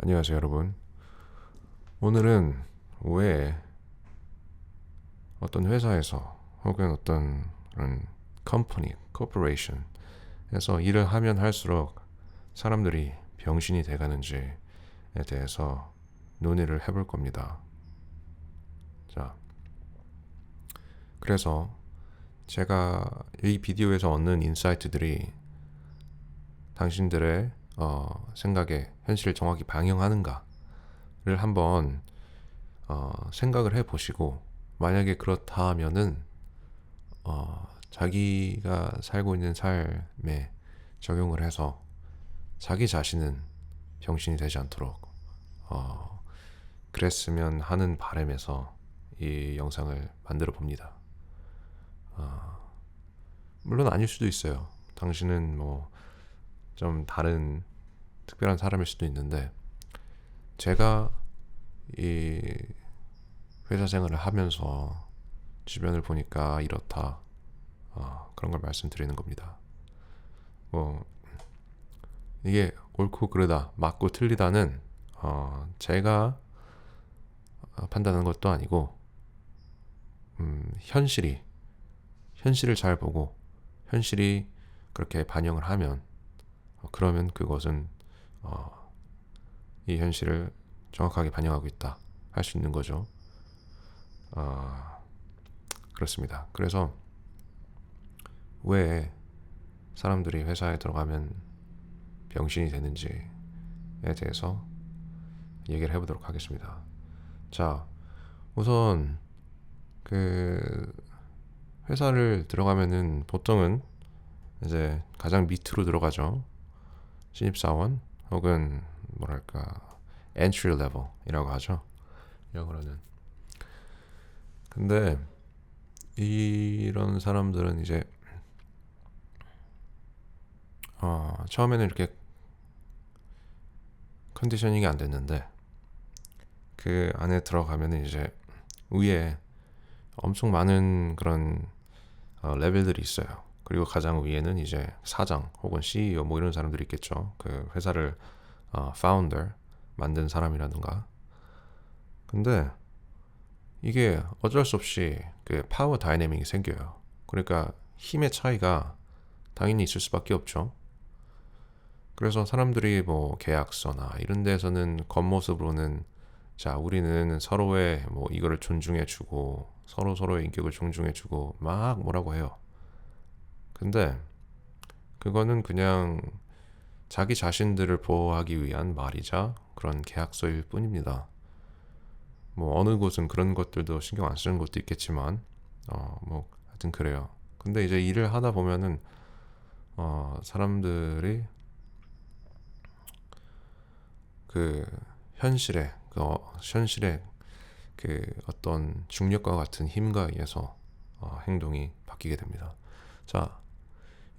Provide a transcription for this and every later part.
안녕하세요, 여러분. 오늘은 왜 어떤 회사에서 혹은 어떤 그런 컴퍼니, 코퍼레이션에서 일을 하면 할수록 사람들이 병신이 돼가는지에 대해서 논의를 해볼 겁니다. 자, 그래서 제가 이 비디오에서 얻는 인사이트들이 당신들의 생각에 현실을 정확히 반영하는가를 한번 생각을 해보시고, 만약에 그렇다 하면은 자기가 살고 있는 삶에 적용을 해서 자기 자신은 병신이 되지 않도록 그랬으면 하는 바람에서 이 영상을 만들어 봅니다. 물론 아닐 수도 있어요. 당신은 뭐 좀 다른 특별한 사람일 수도 있는데, 제가 이 회사 생활을 하면서 주변을 보니까 이렇다, 그런 걸 말씀드리는 겁니다. 뭐 이게 옳고 그르다, 맞고 틀리다는 제가 판단하는 것도 아니고, 현실을 잘 보고 현실이 그렇게 반영을 하면, 그러면 그것은 이 현실을 정확하게 반영하고 있다 할 수 있는 거죠. 그렇습니다. 그래서 왜 사람들이 회사에 들어가면 병신이 되는지에 대해서 얘기를 해보도록 하겠습니다. 자, 우선 그 회사를 들어가면은 보통은 이제 가장 밑으로 들어가죠. 신입사원 혹은 뭐랄까 entry level이라고 하죠, 영어로는. 근데 이런 사람들은 이제 처음에는 이렇게 컨디셔닝이 안 됐는데, 그 안에 들어가면은 이제 위에 엄청 많은 그런 레벨들이 있어요. 그리고 가장 위에는 이제 사장 혹은 CEO 뭐 이런 사람들이 있겠죠. 그 회사를 founder 만든 사람이라든가. 근데 이게 어쩔 수 없이 그 파워 다이내믹이 생겨요. 그러니까 힘의 차이가 당연히 있을 수밖에 없죠. 그래서 사람들이 뭐 계약서나 이런 데서는 겉모습으로는, 자, 우리는 서로의 뭐 이거를 존중해주고 서로의 인격을 존중해주고 막 뭐라고 해요. 근데 그거는 그냥 자기 자신들을 보호하기 위한 말이자 그런 계약서일 뿐입니다. 뭐 어느 곳은 그런 것들도 신경 안 쓰는 것도 있겠지만, 뭐 하여튼 그래요. 근데 이제 일을 하다 보면은 사람들이 그 현실의 그 어떤 중력과 같은 힘과 의해서 행동이 바뀌게 됩니다. 자,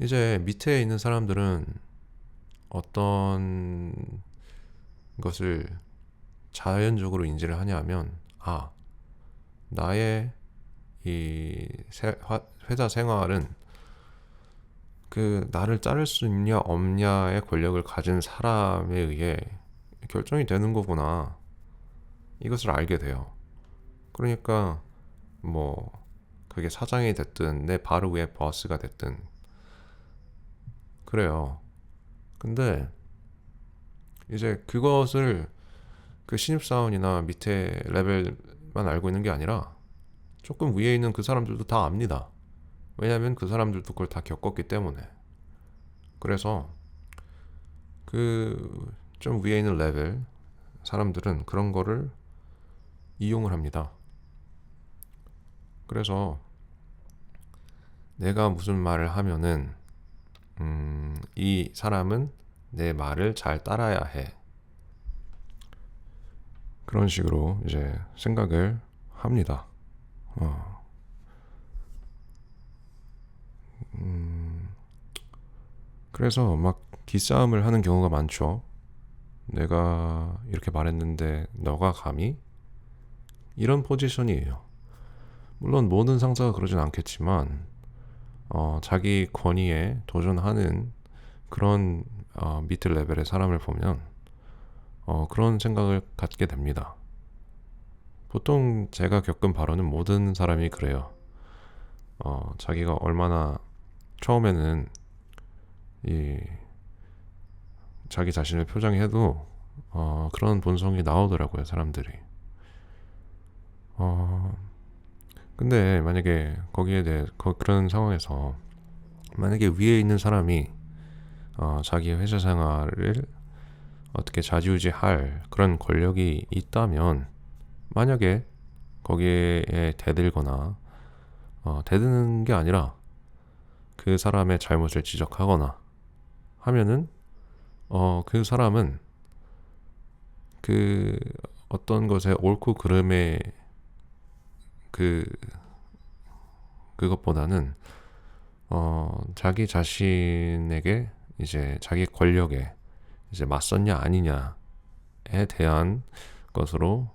이제 밑에 있는 사람들은 어떤 것을 자연적으로 인지를 하냐면, 나의 이 회사 생활은 그 나를 자를 수 있냐 없냐의 권력을 가진 사람에 의해 결정이 되는 거구나, 이것을 알게 돼요. 그러니까 뭐 그게 사장이 됐든 내 바로 위에 버스가 됐든 그래요. 근데 이제 그것을 그 신입사원이나 밑에 레벨만 알고 있는 게 아니라 조금 위에 있는 그 사람들도 다 압니다. 왜냐하면 그 사람들도 그걸 다 겪었기 때문에. 그래서 그 좀 위에 있는 레벨 사람들은 그런 거를 이용을 합니다. 그래서 내가 무슨 말을 하면은 이 사람은 내 말을 잘 따라야 해, 그런 식으로 이제 생각을 합니다. 그래서 막 기싸움을 하는 경우가 많죠. 내가 이렇게 말했는데 너가 감히? 이런 포지션이에요. 물론 모든 상사가 그러진 않겠지만 자기 권위에 도전하는 그런 밑에 레벨의 사람을 보면 그런 생각을 갖게 됩니다. 보통 제가 겪은 바로는 모든 사람이 그래요. 자기가 얼마나 처음에는 이 자기 자신을 표정해도 그런 본성이 나오더라고요, 사람들이. 근데 만약에 거기에 대해 그런 상황에서 만약에 위에 있는 사람이 자기의 회사 생활을 어떻게 좌지우지할 그런 권력이 있다면 만약에 거기에 대들거나 대드는 게 아니라 그 사람의 잘못을 지적하거나 하면은 그 사람은 그 어떤 것의 옳고 그름의 그 그것보다는 자기 자신에게 이제 자기 권력에 이제 맞섰냐 아니냐에 대한 것으로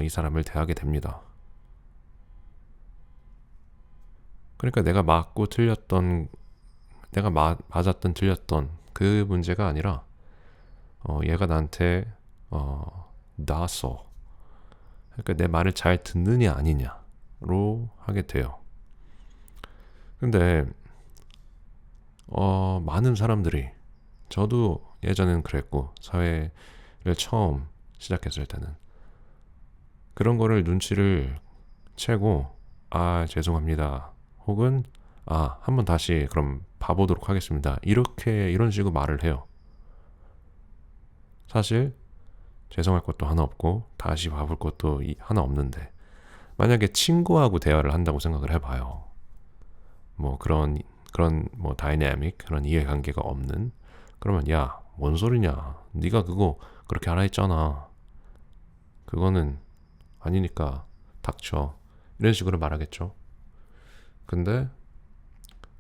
이 사람을 대하게 됩니다. 그러니까 내가 맞았던 틀렸던 그 문제가 아니라 얘가 나한테 나서 그러니까 내 말을 잘 듣느냐 아니냐로 하게 돼요. 근데 많은 사람들이 저도 예전엔 그랬고 사회를 처음 시작했을 때는 그런 거를 눈치를 채고 죄송합니다 혹은 한번 다시 그럼 봐보도록 하겠습니다 이런 식으로 말을 해요. 사실 죄송할 것도 하나 없고 다시 봐볼 것도 하나 없는데 만약에 친구하고 대화를 한다고 생각을 해봐요. 뭐 그런 뭐 다이내믹 그런 이해관계가 없는 그러면 뭔 소리냐 네가 그거 그렇게 하라 했잖아 그거는 아니니까 닥쳐 이런 식으로 말하겠죠. 근데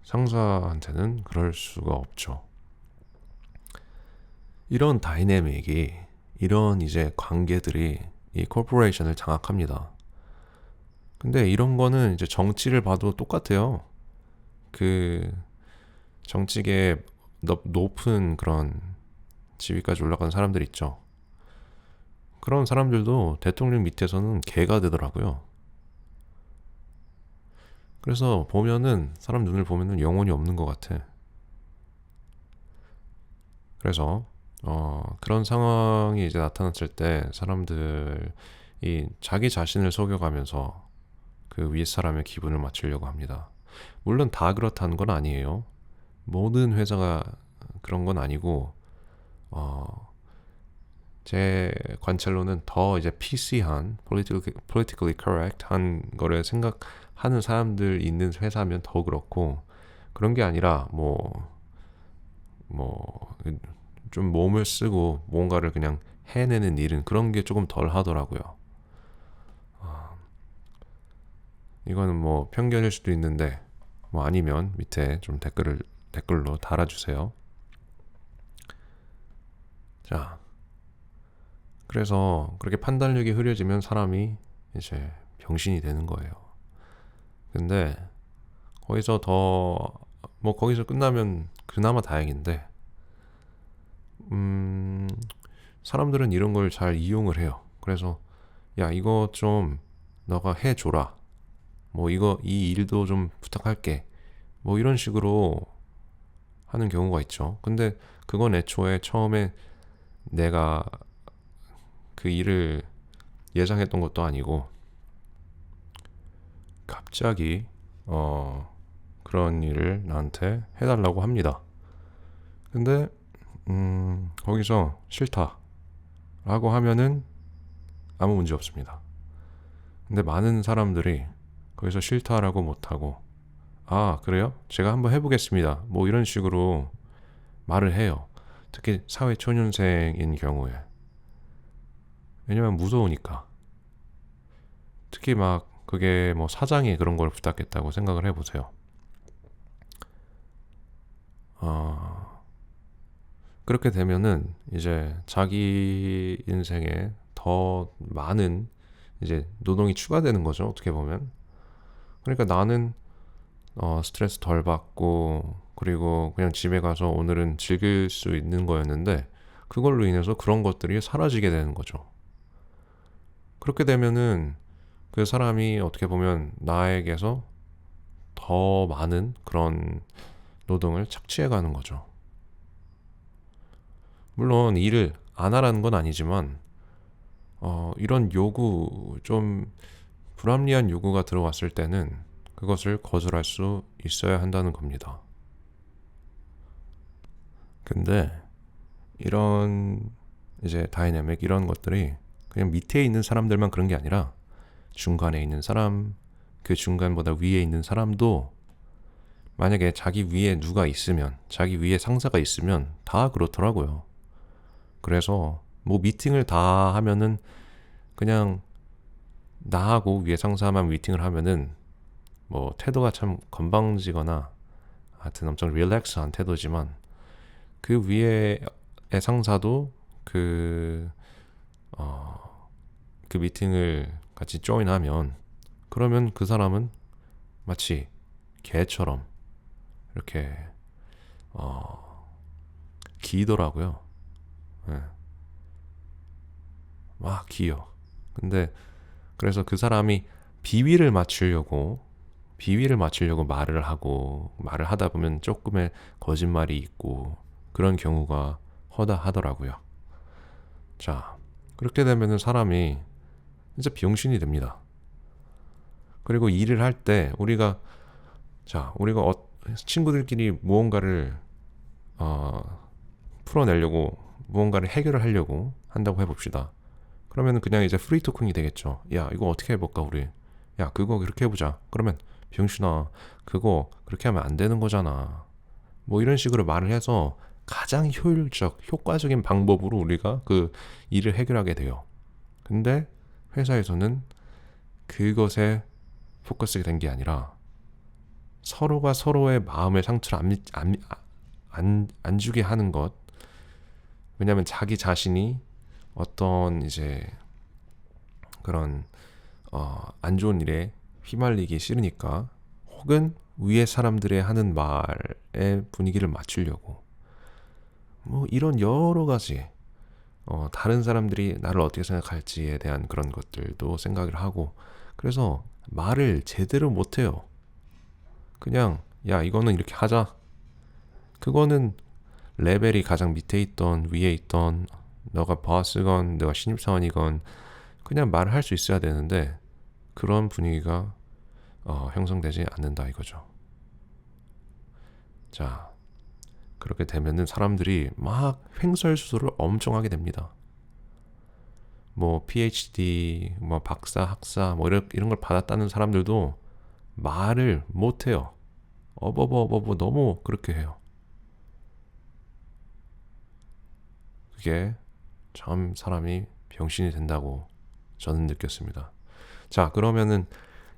상사한테는 그럴 수가 없죠. 이런 다이내믹이 이런 이제 관계들이 이 코퍼레이션을 장악합니다. 근데 이런 거는 이제 정치를 봐도 똑같아요. 그 정치계 높은 그런 지위까지 올라간 사람들 있죠. 그런 사람들도 대통령 밑에서는 개가 되더라고요. 그래서 보면은 사람 눈을 보면은 영혼이 없는 것 같아. 그래서 그런 상황이 이제 나타났을 때 사람들이 자기 자신을 속여가면서 그 윗 사람의 기분을 맞추려고 합니다. 물론 다 그렇다는 건 아니에요. 모든 회사가 그런 건 아니고 제 관찰로는 더 이제 PC한 politically correct 한 거를 생각하는 사람들 있는 회사면 더 그렇고 그런 게 아니라 좀 몸을 쓰고 뭔가를 그냥 해내는 일은 그런 게 조금 덜 하더라고요. 이거는 뭐 편견일 수도 있는데 뭐 아니면 밑에 좀 댓글로 달아주세요. 자, 그래서 그렇게 판단력이 흐려지면 사람이 이제 병신이 되는 거예요. 근데 거기서 끝나면 그나마 다행인데 사람들은 이런 걸 잘 이용을 해요. 그래서 이거 좀 너가 해줘라. 뭐 이 일도 좀 부탁할게. 뭐 이런 식으로 하는 경우가 있죠. 근데 그건 애초에 처음에 내가 그 일을 예상했던 것도 아니고 갑자기 그런 일을 나한테 해달라고 합니다. 근데 거기서 싫다라고 하면은 아무 문제 없습니다. 근데 많은 사람들이 거기서 싫다라고 못하고 그래요? 제가 한번 해보겠습니다. 뭐 이런 식으로 말을 해요. 특히 사회 초년생인 경우에. 왜냐면 무서우니까. 특히 막 그게 뭐 사장이 그런 걸 부탁했다고 생각을 해보세요. 그렇게 되면은 이제 자기 인생에 더 많은 이제 노동이 추가되는 거죠. 어떻게 보면. 그러니까 나는 스트레스 덜 받고 그리고 그냥 집에 가서 오늘은 즐길 수 있는 거였는데 그걸로 인해서 그런 것들이 사라지게 되는 거죠. 그렇게 되면은 그 사람이 어떻게 보면 나에게서 더 많은 그런 노동을 착취해 가는 거죠. 물론 일을 안 하라는 건 아니지만 이런 요구, 좀 불합리한 요구가 들어왔을 때는 그것을 거절할 수 있어야 한다는 겁니다. 근데 이런 이제 다이내믹 이런 것들이 그냥 밑에 있는 사람들만 그런 게 아니라 중간에 있는 사람, 그 중간보다 위에 있는 사람도 만약에 자기 위에 누가 있으면, 자기 위에 상사가 있으면 다 그렇더라고요. 그래서 뭐 미팅을 다 하면은 그냥 나하고 위에 상사만 미팅을 하면은 뭐 태도가 참 건방지거나 하여튼 엄청 릴렉스한 태도지만 그 위에 상사도 그 미팅을 같이 조인하면 그러면 그 사람은 마치 개처럼 이렇게 기더라고요. 네. 막 기요. 근데 그래서 그 사람이 비위를 맞추려고 말을 하다 보면 조금의 거짓말이 있고 그런 경우가 허다하더라고요. 자, 그렇게 되면은 사람이 진짜 병신이 됩니다. 그리고 일을 할 때 우리가 친구들끼리 무언가를 풀어내려고 무언가를 해결을 하려고 한다고 해봅시다. 그러면 그냥 이제 프리 토킹이 되겠죠. 야, 이거 어떻게 해볼까 우리? 야, 그거 그렇게 해보자. 그러면 병신아, 그거 그렇게 하면 안 되는 거잖아. 뭐 이런 식으로 말을 해서 가장 효과적인 방법으로 우리가 그 일을 해결하게 돼요. 근데 회사에서는 그것에 포커스가 된 게 아니라 서로가 서로의 마음의 상처를 안 주게 하는 것. 왜냐하면 자기 자신이 어떤 이제 그런 안 좋은 일에 휘말리기 싫으니까, 혹은 위에 사람들의 하는 말의 분위기를 맞추려고 뭐 이런 여러 가지 다른 사람들이 나를 어떻게 생각할지에 대한 그런 것들도 생각을 하고, 그래서 말을 제대로 못해요. 그냥 야, 이거는 이렇게 하자. 그거는 레벨이 가장 밑에 있던 위에 있던 너가 버스건 내가 신입사원이건 그냥 말을 할 수 있어야 되는데 그런 분위기가 형성되지 않는다 이거죠. 자, 그렇게 되면은 사람들이 막 횡설수설을 엄청 하게 됩니다. 뭐 PhD, 뭐 박사, 학사, 뭐 이런 걸 받았다는 사람들도 말을 못 해요. 어버버버버 너무 그렇게 해요. 그게 참 사람이 병신이 된다고 저는 느꼈습니다. 자, 그러면은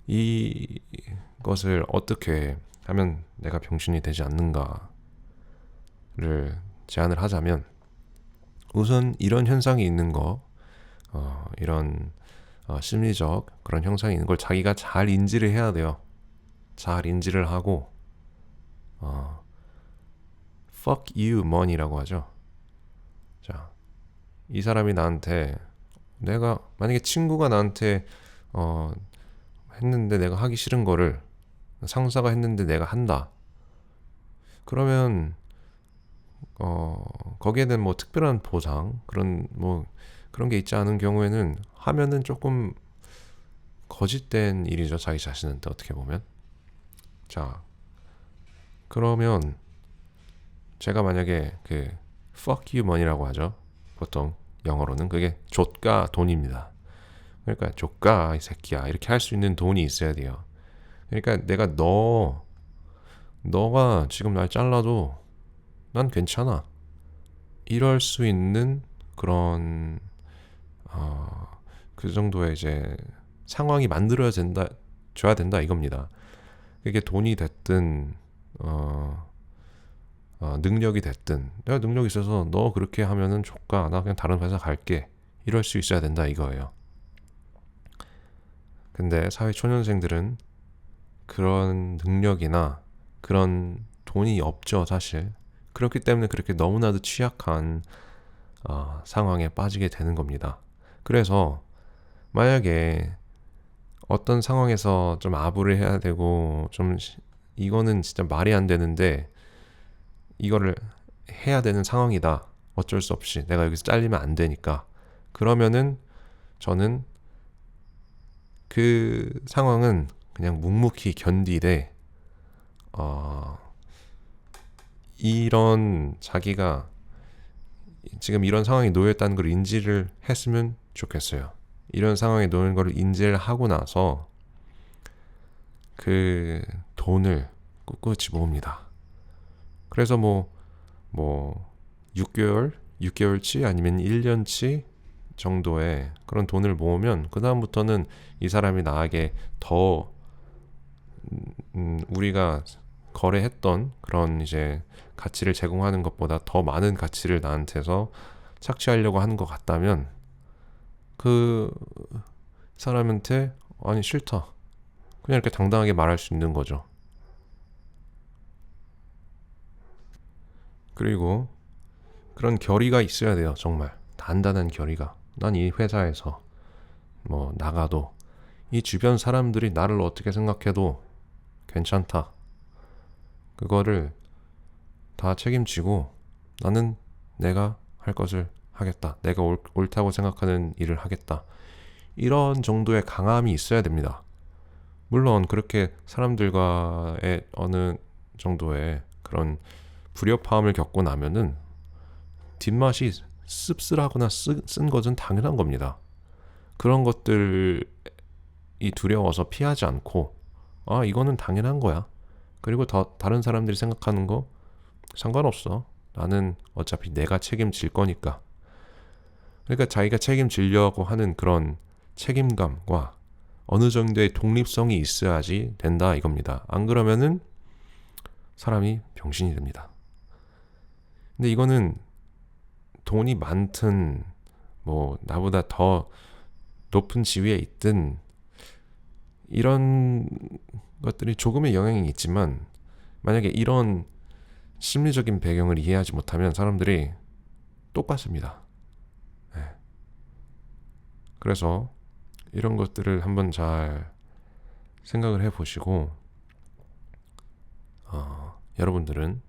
이것을 어떻게 하면 내가 병신이 되지 않는가를 제안을 하자면, 우선 이런 현상이 있는 거, 이런 심리적 그런 형상이 있는 걸 자기가 잘 인지를 해야 돼요. 잘 인지를 하고 fuck you money라고 하죠. 자, 이 사람이 나한테, 내가 만약에 친구가 나한테 했는데 내가 하기 싫은 거를 상사가 했는데 내가 한다. 그러면 거기에는 뭐 특별한 보상 그런 게 있지 않은 경우에는 하면은 조금 거짓된 일이죠, 자기 자신한테 어떻게 보면. 자, 그러면 제가 만약에 그 fuck you money라고 하죠. 보통 영어로는 그게 좆가 돈입니다. 그러니까 좆가 이 새끼야 이렇게 할 수 있는 돈이 있어야 돼요. 그러니까 내가 너가 지금 날 잘라도 난 괜찮아, 이럴 수 있는 그런 그 정도의 이제 상황이 줘야 된다 이겁니다. 그게 돈이 됐든 능력이 됐든, 내가 능력이 있어서 너 그렇게 하면은 족가, 나 그냥 다른 회사 갈게, 이럴 수 있어야 된다 이거예요. 근데 사회 초년생들은 그런 능력이나 그런 돈이 없죠, 사실. 그렇기 때문에 그렇게 너무나도 취약한 상황에 빠지게 되는 겁니다. 그래서 만약에 어떤 상황에서 좀 아부를 해야 되고 좀 이거는 진짜 말이 안 되는데 이거를 해야 되는 상황이다. 어쩔 수 없이 내가 여기서 잘리면 안 되니까. 그러면은 저는 그 상황은 그냥 묵묵히 견디되 이런 자기가 지금 이런 상황에 놓였다는 걸 인지를 했으면 좋겠어요. 이런 상황에 놓인 걸 인지를 하고 나서 그 돈을 꿋꿋이 모읍니다. 그래서 뭐 6개월치 아니면 1년치 정도의 그런 돈을 모으면 그 다음부터는 이 사람이 나에게 더 우리가 거래했던 그런 이제 가치를 제공하는 것보다 더 많은 가치를 나한테서 착취하려고 하는 것 같다면 그 사람한테 아니 싫다 그냥 이렇게 당당하게 말할 수 있는 거죠. 그리고 그런 결의가 있어야 돼요. 정말 단단한 결의가. 난 이 회사에서 뭐 나가도 이 주변 사람들이 나를 어떻게 생각해도 괜찮다. 그거를 다 책임지고 나는 내가 할 것을 하겠다. 내가 옳다고 생각하는 일을 하겠다. 이런 정도의 강함이 있어야 됩니다. 물론 그렇게 사람들과의 어느 정도의 그런 불협화음을 겪고 나면은 뒷맛이 씁쓸하거나 쓴 것은 당연한 겁니다. 그런 것들이 두려워서 피하지 않고 이거는 당연한 거야. 그리고 다른 사람들이 생각하는 거 상관없어. 나는 어차피 내가 책임질 거니까. 그러니까 자기가 책임지려고 하는 그런 책임감과 어느 정도의 독립성이 있어야지 된다 이겁니다. 안 그러면은 사람이 병신이 됩니다. 근데 이거는 돈이 많든 뭐 나보다 더 높은 지위에 있든 이런 것들이 조금의 영향이 있지만 만약에 이런 심리적인 배경을 이해하지 못하면 사람들이 똑같습니다. 네. 그래서 이런 것들을 한번 잘 생각을 해보시고 여러분들은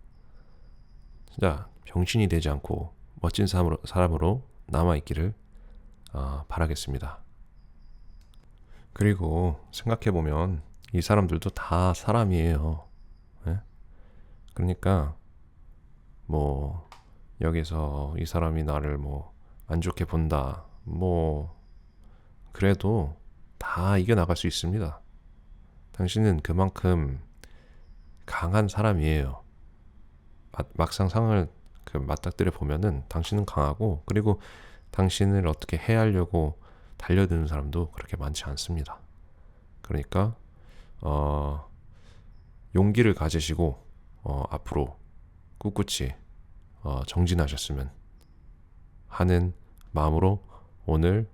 진짜 병신이 되지 않고 멋진 사람으로 남아있기를 바라겠습니다. 그리고 생각해보면 이 사람들도 다 사람이에요. 네? 그러니까 뭐 여기서 이 사람이 나를 뭐 안 좋게 본다 뭐 그래도 다 이겨나갈 수 있습니다. 당신은 그만큼 강한 사람이에요. 막상 상황을 맞닥뜨려 보면은 당신은 강하고 그리고 당신을 어떻게 해하려고 달려드는 사람도 그렇게 많지 않습니다. 그러니까 용기를 가지시고 앞으로 꿋꿋이 정진하셨으면 하는 마음으로 오늘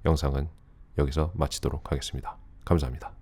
영상은 여기서 마치도록 하겠습니다. 감사합니다.